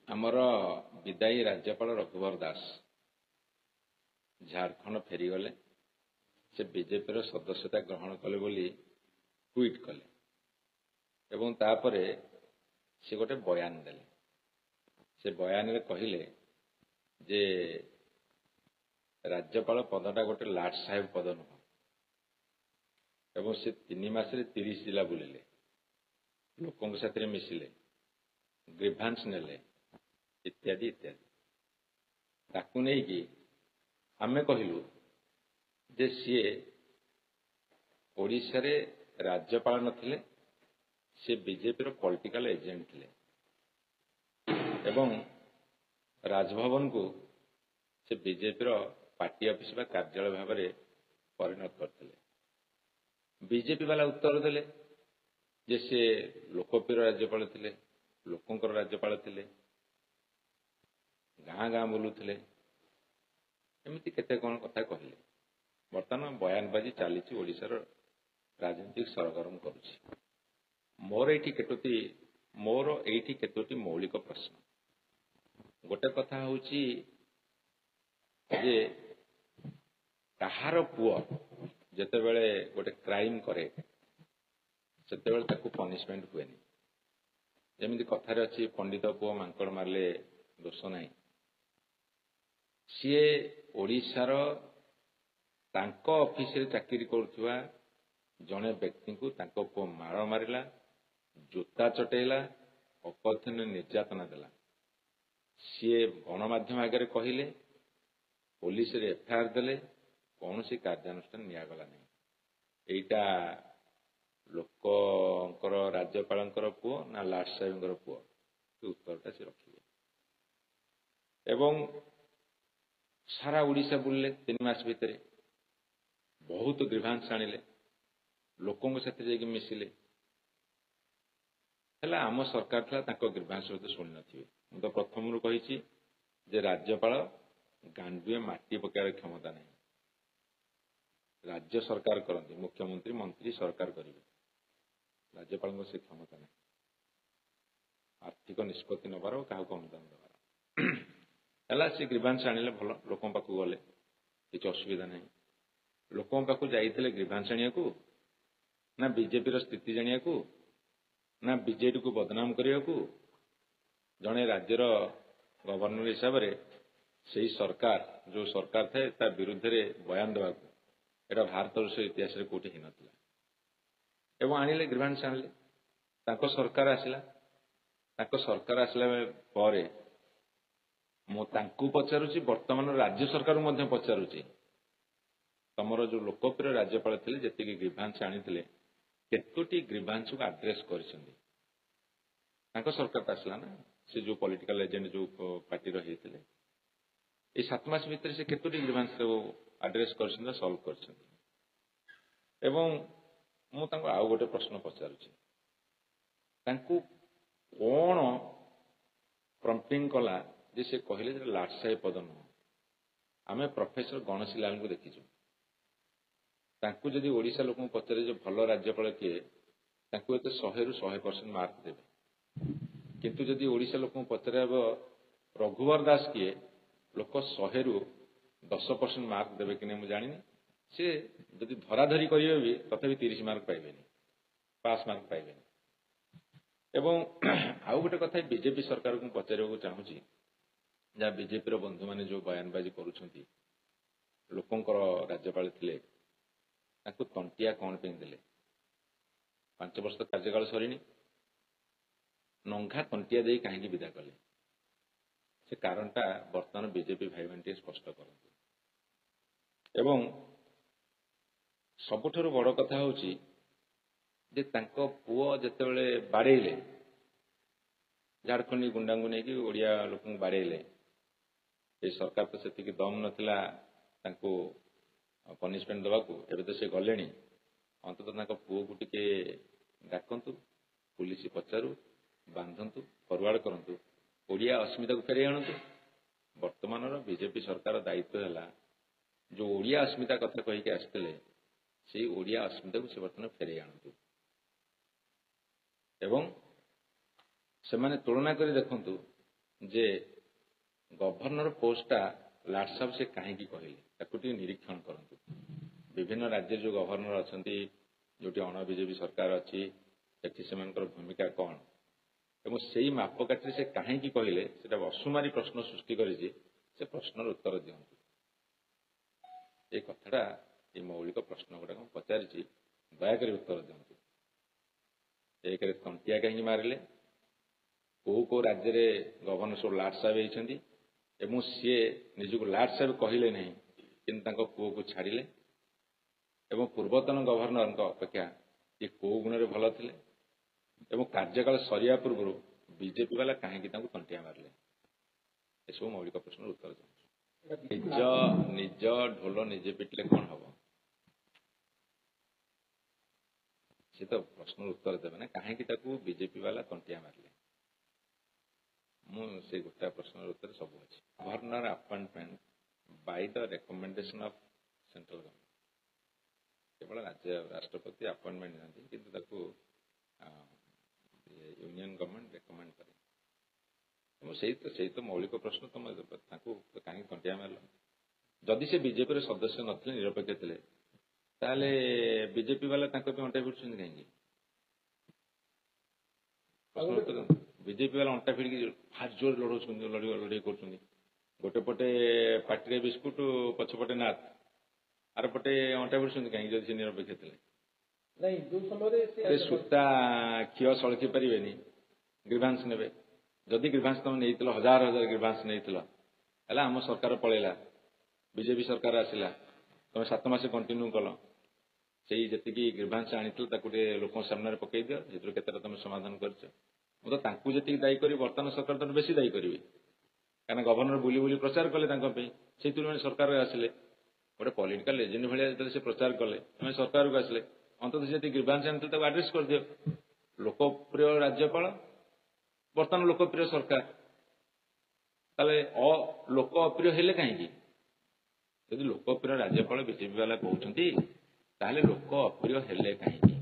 आमर विदायी राज्यपाल रघुवर दास झारखंड फेरीगले से बीजेपी सदस्यता ग्रहण कले बोली ट्वीट कले एवं तापरे से गोटे बयान देले। से बयान रे कहिले जे राज्यपाल पदटा गोटे लाट साहेब पद नुह एवं से 3 मास 30 जिला बुलिले लोकों साथ मिसिले ग्रीभांस नेले इत्यादि इत्यादि ताकू नहीं कि आमे कहलु जे सी ओडिशा रे राज्यपाल नथिले से बीजेपी रो पॉलिटिकल एजेंट थिले एवं राजभवन को से बीजेपी रो पार्टी ऑफिस बा कार्यालय भाव में परिणत करथिले। बीजेपी वाला उत्तर देले जे से लोकप्रिय राज्यपाल थिले लोकंकर राज्यपाल थिले गाँ गाँ बुलुथिले एमती केते कोन कथा कहले। वर्तमान बयानबाजी चली ओडिशार राजनीतिक सरगरम करुछि। मोर एठी केतोटी मौलिक प्रश्न। गोटे कथा होछि जे कहार पुओ जते बेले गोटे क्राइम करे सेते बेले ताकू पनिशमेंट हुएनी। जेमिति कथारे अछि पंडित पुओ मांकड़ मारले दोष नाही। सीए ओडिशार तांको ऑफिस रे चाकरी करुवा जने व्यक्ति को तांको पुओ मार मारिला जोता चटेला अपथन निर्यातना देला। सीए गणमाध्यम आगे कहले पुलिस रे एफआईआर देले कौन सी कार्यानुष्ठान नियागला नहीं। एटा लोकंकर राज्यपालंकर पुओ ना लाट साहेबंकर पुओ उत्तरटा से रखिए। एवं सारा ओडिशा बुलले 3 मास भितर बहुत ग्रीभांस आनिले लोकों साथ मिसिले हेला आम सरकार था तांको ग्रीभांस शुणी नथिबे। मु तो प्रथम रु कहिछि जे राज्यपाल गांडुए माटी पकाइबार क्षमता नहीं। राज्य सरकार करते मुख्यमंत्री मंत्री सरकार करेंगे राज्यपाल से क्षमता नहीं आर्थिक निष्पत्ति नबार क्या अनुदान देवार है। सी ग्रीभांस आनिले भल लोकों पाक गले किसी असुविधा नहीं। लोकों पाक जाइए ग्रीभांस आनिया ना बीजेपी स्थिति जानिया ना बीजेडी को बदनाम करने को जड़े राज्यर गवर्नर हिसाब से सरकार जो सरकार थाए ता विरुद्ध में बयान देवा एटा भारत वर्ष इतिहास कौटी ही नथिला। एवं आनिले ग्रीभांस आनिले तांको सरकार आसला परे मु तांको पचारुची वर्तमान राज्य सरकार मध्य पचारुची तमरो जो लोकप्रिय राज्यपाल थिले जेतिकी ग्रीभांस आनिथिले केतोटी ग्रीभांस को आड्रेस करिसेंती। तांको सरकार आसला ना से जो पॉलिटिकल एजेंट जो पार्टी रही थिले ए 7 मास भीतर से केतोटी ग्रीभांस को आड्रेस कर सॉल्व कर। एवं मु तांको आउ गोटे प्रश्न पचारुछि तांको कोन प्रम्पटिंग कला जे से कहले जे लाट साहेब पद नुह। आमे प्रोफेसर गणेशी लाल को देखिछु तांको जदि ओडिशा लोक पचारे जो भल राज्यपाल किए तांको एते 100 रु 100% मार्क देबे किंतु जदि ओडिशा लोक पचारे रघुवर दास किए लोक 100 रु 10% मार्क देवे कि नहीं जानी। सी जदि धराधरी करेंगे भी तथापि 30 मार्क पाइबे पास मार्क पाइबे। एवं आउ गोटे कथा बीजेपी सरकार को पचार चाहूँगी जहाँ बीजेपी बंधु मैंने जो बयानबाजी करुँच लोकंकर राज्यपाल थिले तांको तंटिया कौन पे देले 5 वर्ष कार्यकाल सरीनी नंगा तंटिया दे कहीं विदा कले से कारणटा वर्तमान बीजेपी भाई बहन स्पष्ट करते। एवं सबुठारु बड़ कथा होची जे तांको पुओ जेतेबेले बाड़ेले झारखंडी गुंडा को लेकिन ओडिया लोक बाड़ेले ये सरकार तो से दम नथिला तांको पनिशमेंट देवा को एबे तो से गले अंततः पुओ को टिके डाकंतु पुलिस पचारू बांधंतु फरवार्ड करंतु ओडिया अस्मिता को फेरे आणंतु। वर्तमान बीजेपी सरकार दायित्व है जो ओडिया अस्मिता कथा कहीकि आसते से ओडिया अस्मिता को से बर्तमान फेरे आणंतु। एवं से माने तुलना कर देखंतु ଯେ ଗଭର୍ଣ୍ଣର ପୋଷ୍ଟଟା ଲାଟ୍ ସାହେବ ସେ କାହିଁକି କହିଲେ ତାକୁ ଟିକେ ନିରୀକ୍ଷଣ କରନ୍ତୁ। ବିଭିନ୍ନ ରାଜ୍ୟରେ ଯେଉଁ ଗଭର୍ଣ୍ଣର ଅଛନ୍ତି, ଯେଉଁଠି ଅଣ ବିଜେପି ସରକାର ଅଛି, ସେଠି ସେମାନଙ୍କର ଭୂମିକା କ'ଣ ଏବଂ ସେଇ ମାପକାଠିରେ ସେ କାହିଁକି କହିଲେ ସେଟା ଅସୁମାରୀ ପ୍ରଶ୍ନ ସୃଷ୍ଟି କରିଛି। ସେ ପ୍ରଶ୍ନର ଉତ୍ତର ଦିଅନ୍ତୁ। এই କଥାଟା এই ମୌଳିକ ପ୍ରଶ୍ନ ଗୁଡ଼ାକ ମୁଁ ପଚାରିଛି, ଦୟାକରି ଉତ୍ତର ଦିଅନ୍ତୁ। ଏକରେ ତଣ୍ଟିଆ କାହିଁକି ମାରିଲେ, କୋଉ କୋଉ ରାଜ୍ୟରେ ଗଭର୍ଣ୍ଣର ସବୁ ଲାଟ୍ ସାହେବ ହେଇଛନ୍ତି ଏବଂ ସିଏ ନିଜକୁ ଲାଟ୍ ସାହେବ କହିଲେ ନାହିଁ କିନ୍ତୁ ତାଙ୍କ ପୁଅକୁ ଛାଡ଼ିଲେ ଏବଂ ପୂର୍ବତନ ଗଭର୍ଣ୍ଣରଙ୍କ ଅପେକ୍ଷା ଇଏ କୋଉ ଗୁଣରେ ଭଲ ଥିଲେ ଏବଂ କାର୍ଯ୍ୟକାଳ ସରିବା ପୂର୍ବରୁ ବିଜେପି ବାଲା କାହିଁକି ତାଙ୍କୁ ତଣ୍ଟିଆ ମାରିଲେ। ଏସବୁ ମୌଳିକ ପ୍ରଶ୍ନର ଉତ୍ତର ଦିଅନ୍ତୁ। ନିଜ ଢୋଲ ନିଜେ ପିଟିଲେ କ'ଣ ହବ? ସେ ତ ପ୍ରଶ୍ନର ଉତ୍ତର ଦେବେ ନା, କାହିଁକି ତାକୁ ବିଜେପି ବାଲା ତଣ୍ଟିଆ ମାରିଲେ। ମୁଁ ସେ ଗୋଟାଏ ପ୍ରଶ୍ନର ଉତ୍ତର ସବୁ ଅଛି। Governor appointment by the recommendation of central government, କେବଳ ରାଷ୍ଟ୍ରପତି ଆପଏଣ୍ଟମେଣ୍ଟ ଦିଅନ୍ତି କିନ୍ତୁ ତାକୁ ୟୁନିୟନ ଗଭର୍ଣ୍ଣମେଣ୍ଟ ରେକମେଣ୍ଡ କରେ। ଏବଂ ସେଇ ତ ମୌଳିକ ପ୍ରଶ୍ନ, ତମେ ତାଙ୍କୁ କାହିଁକି ତଣ୍ଟିଆ ମାରିଲ? ଯଦି ସେ ବିଜେପିର ସଦସ୍ୟ ନଥିଲେ, ନିରପେକ୍ଷ ଥିଲେ, ତାହେଲେ ବିଜେପି ବାଲା ତାଙ୍କ ପାଇଁ ଅଣ୍ଟା ଭିଡୁଛନ୍ତି କାହିଁକି? ବିଜେପି ବାଲା ଅଣ୍ଟା ଭିଡ଼ିକି ଫାଷ୍ଟ ଜୋର ଲଢ଼ଉଛନ୍ତି, ଲଢ଼େଇ କରୁଛନ୍ତି। ଗୋଟେ ପଟେ ପାଟିରେ ବିସ୍କୁଟ, ପଛପଟେ ନାଥ, ଆର ପଟେ ଅଣ୍ଟା ଭିଡୁଛନ୍ତି କାହିଁକି? ଯଦି ସେ ନିରପେକ୍ଷ ଥିଲେ, ସୂତା କ୍ଷୀର ସଳଖି ପାରିବେନି, ଗ୍ରିଭାନ୍ସ ନେବେ। ଯଦି ଗ୍ରିଭାନ୍ସ ତମେ ନେଇଥିଲ, ହଜାର ହଜାର ଗ୍ରିଭାନ୍ସ ନେଇଥିଲ, ହେଲା ଆମ ସରକାର ପଳେଇଲା, ବିଜେପି ସରକାର ଆସିଲା, ତମେ 7 ମାସ କଣ୍ଟିନ୍ୟୁ କଲ, ସେଇ ଯେତିକି ଗ୍ରିଭାନ୍ସ ଆଣିଥିଲ ତାକୁ ଟିକେ ଲୋକଙ୍କ ସାମ୍ନାରେ ପକେଇ ଦିଅ, ସେଥିରୁ କେତେଟା ତମେ ସମାଧାନ କରିଛ। ମୁଁ ତ ତାଙ୍କୁ ଯେତିକି ଦାୟୀ କରିବି, ବର୍ତ୍ତମାନ ସରକାର ତ ବେଶୀ ଦାୟୀ କରିବି, କାରଣ ଗଭର୍ଣ୍ଣର ବୁଲି ବୁଲି ପ୍ରଚାର କଲେ ତାଙ୍କ ପାଇଁ, ସେଇଥିରୁ ସରକାରରେ ଆସିଲେ। ଗୋଟେ ପଲିଟିକାଲ ଏଜେଣ୍ଟ ଭଳିଆ ଯେତେବେଳେ ସେ ପ୍ରଚାର କଲେ, ତମେ ସରକାରକୁ ଆସିଲେ, ଅନ୍ତତଃ ଯେତିକି ଗ୍ରିଭାନ୍ସ ଆଣିଥିଲେ ତାକୁ ଆଡ୍ରେସ୍ କରିଦିଅ। ଲୋକପ୍ରିୟ ରାଜ୍ୟପାଳ, ବର୍ତ୍ତମାନ ଲୋକପ୍ରିୟ ସରକାର, ତାହେଲେ ଲୋକ ଅପ୍ରିୟ ହେଲେ କାହିଁକି? ଯଦି ଲୋକପ୍ରିୟ ରାଜ୍ୟପାଳ ବିଜେପି ବାଲା କହୁଛନ୍ତି, ତାହେଲେ ଲୋକ ଅପ୍ରିୟ ହେଲେ କାହିଁକି?